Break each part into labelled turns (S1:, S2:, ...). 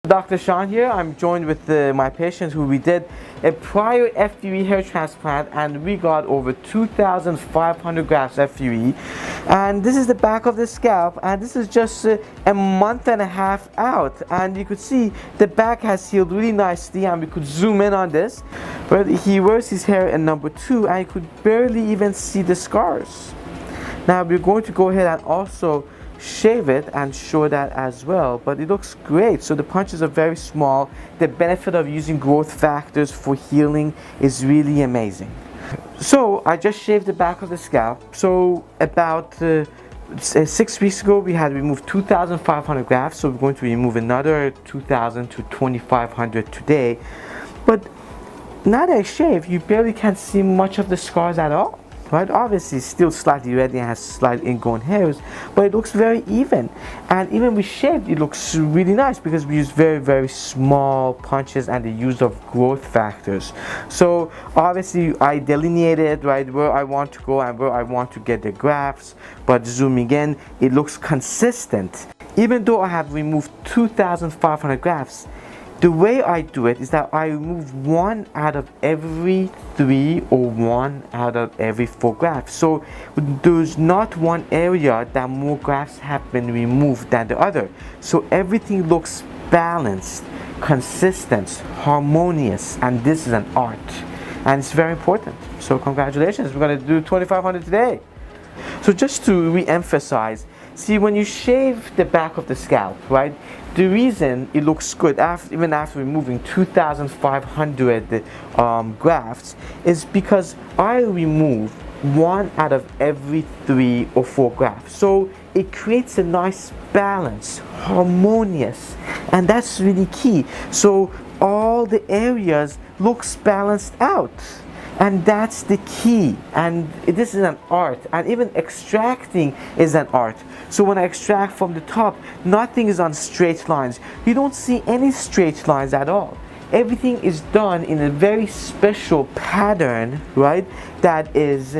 S1: Dr. Sean here. I'm joined with my patient who we did a prior FUE hair transplant, and we got over 2,500 grafts FUE. And this is the back of the scalp, and this is just a month and a half out, and you could see the back has healed really nicely, and we could zoom in on this. But he wears his hair in number 2, and you could barely even see the scars. Now we're going to go ahead and also shave it and show that as well, but it looks great. So the punches are very small. The benefit of using growth factors for healing is really amazing. So I just shaved the back of the scalp. So about 6 weeks ago we had removed 2,500 grafts, so we're going to remove another 2,000 to 2,500 today. But now that I shave, you barely can see much of the scars at all. Right? Obviously it's still slightly red and has slight ingrown hairs, but it looks very even. And even with shaved, it looks really nice because we use very small punches and the use of growth factors. So obviously I delineated right where I want to go and where I want to get the grafts, but zooming in, it looks consistent. Even though I have removed 2,500 grafts, the way I do it is that I remove 1 out of every 3 or 1 out of every 4 grafts. So there's not one area that more grafts have been removed than the other. So everything looks balanced, consistent, harmonious, and this is an art. And it's very important. So congratulations, we're going to do 2,500 today. So just to re-emphasize, see, when you shave the back of the scalp, right, the reason it looks good even after removing 2,500 grafts is because I remove 1 out of every 3 or 4 grafts. So it creates a nice balance, harmonious, and that's really key. So all the areas looks balanced out. And that's the key, and this is an art, and even extracting is an art. So when I extract from the top, nothing is on straight lines. You don't see any straight lines at all. Everything is done in a very special pattern, right, that is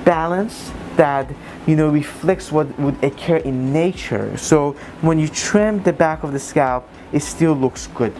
S1: balanced, that reflects what would occur in nature. So when you trim the back of the scalp, it still looks good.